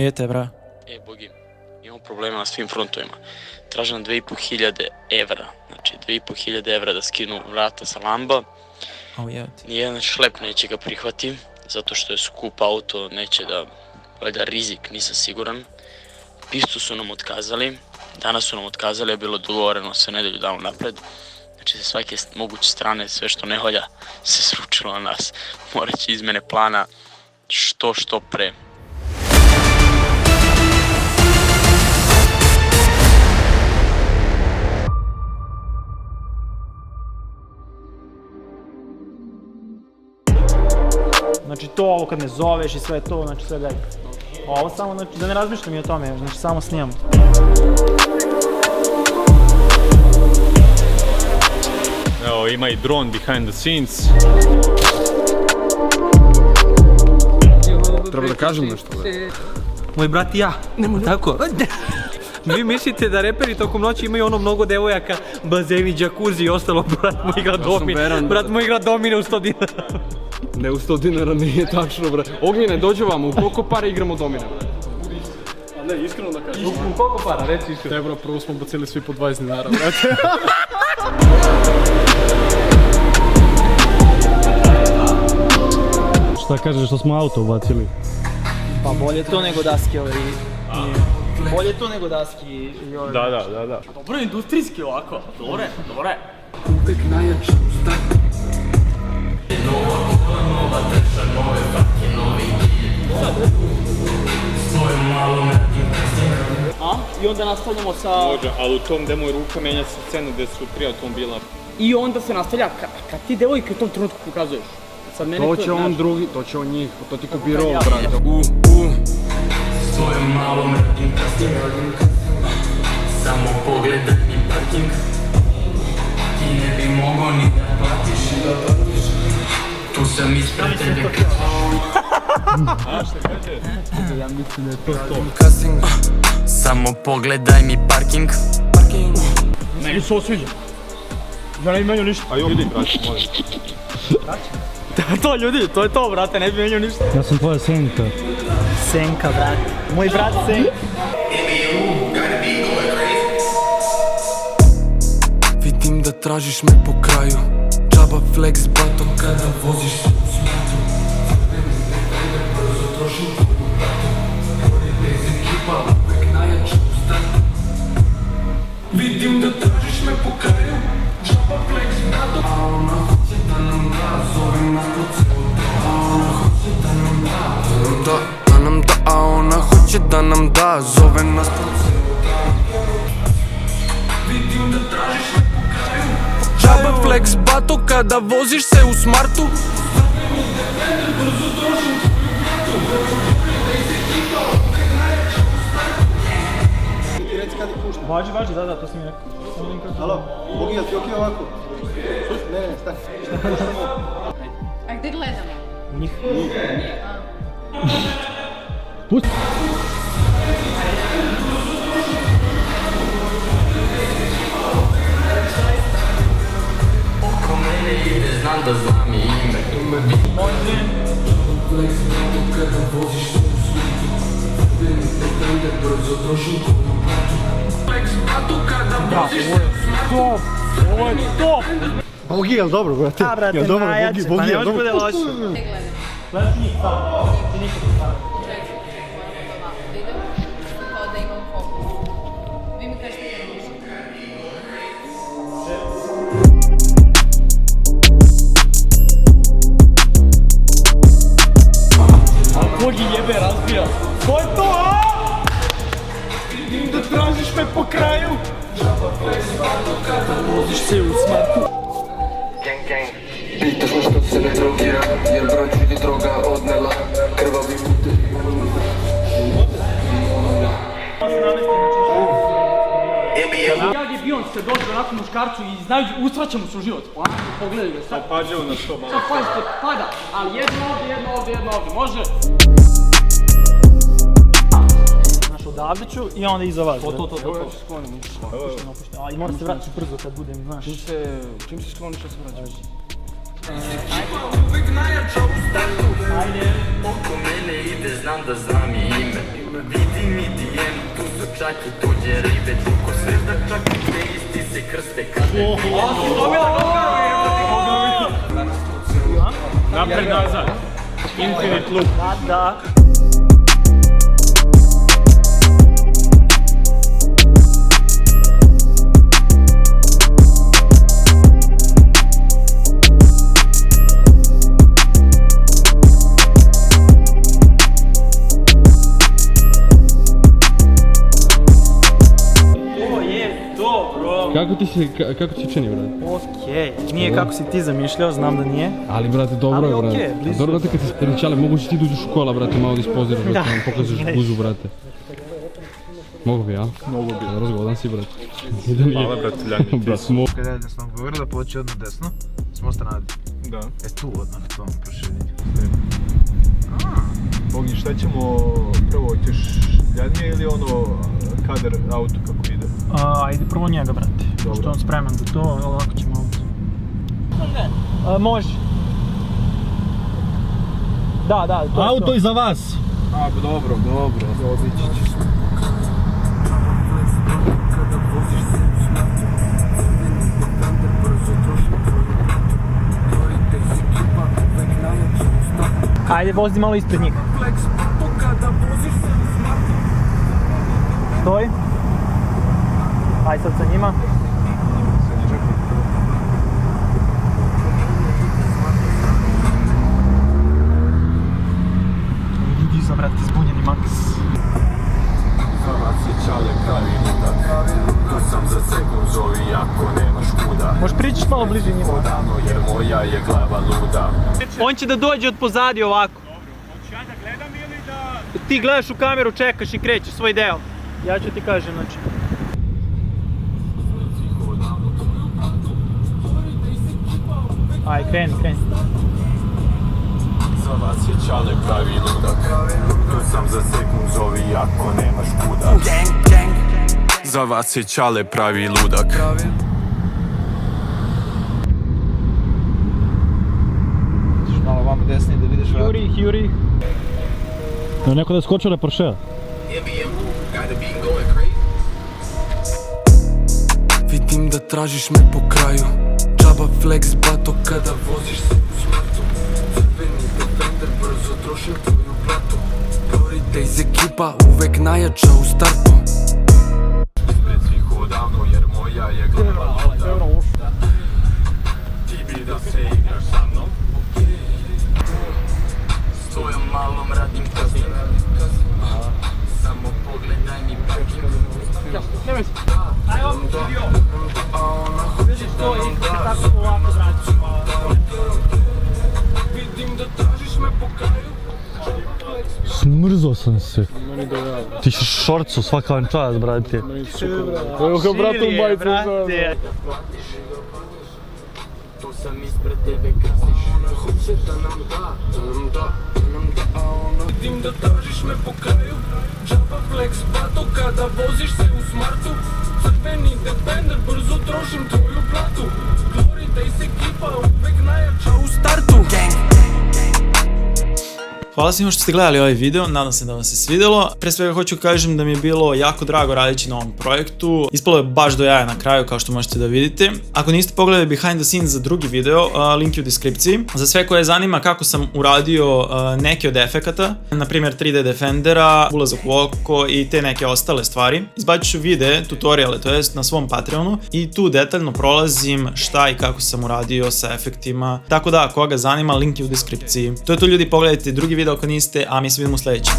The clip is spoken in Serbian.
Ete, bra. Bogi, imamo problema na svim frontovima. Traže nam 2500 evra, znači 2500 evra da skinu vrata sa Lamba. Nijedan šlep neće ga prihvati, zato što je skup auto, neće da, valjda rizik, nisam siguran. Pistu su nam otkazali, danas su nam otkazali, je bilo dogovoreno sa nedelju dana napred. Znači sa svake moguće strane, sve što ne valja se sručilo na nas. Morat će izmene plana što pre. Znači to, ovo kad me zoveš i sve to, znači sve dalje. Ovo samo, znači da ne razmišljam i o tome, znači samo snimam. Evo, ima i drone behind the scenes. Treba da kažem nešto, da? Moj brat i ja, nemoj tako. Vi mislite da reperi tokom noći imaju ono mnogo devojaka, bazeni, džakuzi i ostalo, brat moj igra domine. Brat moj igra domine u 100 dinara. Ne, u 100 dinara nije tačno, bre. Ognjene, dođe vamo, u koliko para igramo domine, bre? A ne, iskreno da kažem. U koliko para, reci iskreno. Te, bro, prvo smo bacili svi po 20 dinara, brate. Šta kažeš što smo auto ubacili? Pa bolje to nego daski ovi. Bolje to nego daski i ovi. Da. Dobro, industrijski ovako. Dobre. Uvek najjače ustati. I onda nastavljamo sa... Može, ali u tom demo je ruka menja se scenu gdje su 3 automobila. I onda se nastavlja, kad ti devojke u tom trenutku pokazuješ. To će on drugi, to će on njih, to ti kopirao, brate. Svojom malom radim kastim, samo pogledaj mi parking. Ti ne bi mogao ni da platiš, tu sam ispred tebe. A šta kaže? Ja mislim da je to to. Samo pogledaj mi parking. Meni se osviđa. Ja ne bi menio ništa. A i ovdje, brate, molim. To ljudi, to je to, brate, ne bi menio ništa. Ja sam tvoja Senka. Senka, brate. Moj brat Senka. Vidim da tražiš me po kraju. Džaba flex batom kada voziš se u smratu. Brzo trošim tvoju platu. Gori bez ekipa, uvek najjače u startu. Vidim da tražiš me po kraju. Džaba flex batom. A ona hoće da nam da, zovem nas po ceo dan. A ona hoće da nam da, a ona hoće da nam da, zove nas po ceo dan. Vidim da tražiš me po kraju. Džaba flex bato kada voziš se u smartu. Važi, da, to sam mi rekao. Alo, Bogi, jel ti okej ovako? Ne, stani. A gde gledamo? Njih. Pusti. Oko mene ide, znam da znam i ime. Flex bato kada voziš se u smartu. Brzo trošim tvoju platu. Flex bato kada voziš se u smartu. Ovo je top! Bogi, jel dobro, brate? A, brate, Jel dobro, najjače, Bogi, pa ne jel može dobro? bude loše. Gde gledamo? Gledaš njih, samo. Ti nikad ne stavim. Čekaj, moram ovako da idem, kao da imam fokus. Vi mi kažete kada možete. A Bogi jebe razbija. To je to, a? Vidim da tražiš me po kraju. Džaba flex bato kada voziš se u smartu. Gang, gang. Pitaš me što se ne drogira, jer broj čudi droga odnela. Krvavi putevi. Ja je Beyoncé dođe onako muškarcu i znaju, usraćemo se u život. Onako, pogledaj ga sad. Pađevo na što malo. Sad pazite, pada, ali jedno ovdje, može? Znaš, odavde ću i onda iza vas. To. I moram se vratiti brzo kad budem, znaš. Čim se skloniš, ja se vraćaš? Uvek najjača u startu. Oko mene ide, znam da znam i ime. Vidi mi dijen, tu su čak i tuđe ribe. Ko svešta čak i te isti se krste kade. Napred nazad. Infinite loop. Da. Kako ti se čini, brate? Okej, nije kako si ti zamišljao, znam da nije. Ali, brate, dobro je, Ali brate. okej, blizu Dobro, je. brate, kad se pričale, moguće ti dođeš u škola, brate, malo da ispoziraš, brate, Da. nam pokažeš guzu, brate. Mogu bi, ja? Mogu bi. Dobro, zgodan si, brate. Hvala, brate, Ljanje. Brate, smo... Kada je desno Beograda, poći odno desno, s mosta na Adi. Da. Tu odno na tom proširenju. Bogi, šta ćemo prvo, ćeš Ljanje ili ono kader auto kako ide? Ajde prvo njega, brate. Što je on spreman za to, ovako ćemo ovdje. Može. Da, to je Auto to. iza vas. A, dobro, obići ćeš. Ajde, vozi malo ispred njih. Stoj. Ajde sad sa njima. Vidi za, brate, zbunjeni Max. Možeš pričati malo bliže njima. On će da dođe od pozadi ovako. Hoću ja da gledam ili da... Ti gledaš u kameru, čekaš i krećeš svoj deo. Ja ću ti kažem, znači. Aj, kreni. Za vas je čale pravi ludak. Tu sam za sekund, zovi ako nemaš kuda. Za vas je čale pravi ludak. Malo vamo desnije da vidiš vrata. Juri. Neko da je skočio na Porschea. Vidim da tražiš me po kraju. Džaba flex bato kada voziš se u smrtu. Crveni defender brzo trošim tvoju platu. Priorite iz ekipa uvek najjača u startu. Ispred svih odavno jer moja je glava luda. Ti bi da se igraš sa mnom. S tvojom malom radim kazin. Samo pogledaj mi parking. Ajmo, vidio. Vidiš to i tako ovako vraću. Vidim da tražiš me po kraju. Smrzo sam se. Ti si šorcu svaka vam čast, brate. Evo ga, brate, u majicu. Brate. Tu sam ispred tebe krasiš. Ona hoće da nam da, a ona vidim da tražiš me po kraju. Džaba flex bato kada voziš se u smartu. Crveni defender, brzo trošim tvoju platu. Glory Days ekipa, uvek najjača u startu. Hvala svima što ste gledali ovaj video, nadam se da vam se svidelo. Pre svega hoću kažem da mi je bilo jako drago raditi na ovom projektu. Ispalo je baš do jaja na kraju, kao što možete da vidite. Ako niste pogledali behind the scenes za drugi video, link je u deskripciji. Za sve koje zanima kako sam uradio neke od efekata, na primjer 3D Defendera, ulazak u oko i te neke ostale stvari, izbacit ću videe, tutoriale, to jest na svom Patreonu, i tu detaljno prolazim šta i kako sam uradio sa efektima. Tako da, ako ga zanima, link je u deskripciji. To je to, ljudi, pogledajte drugi video ako niste, a mi se vidimo u sljedećem.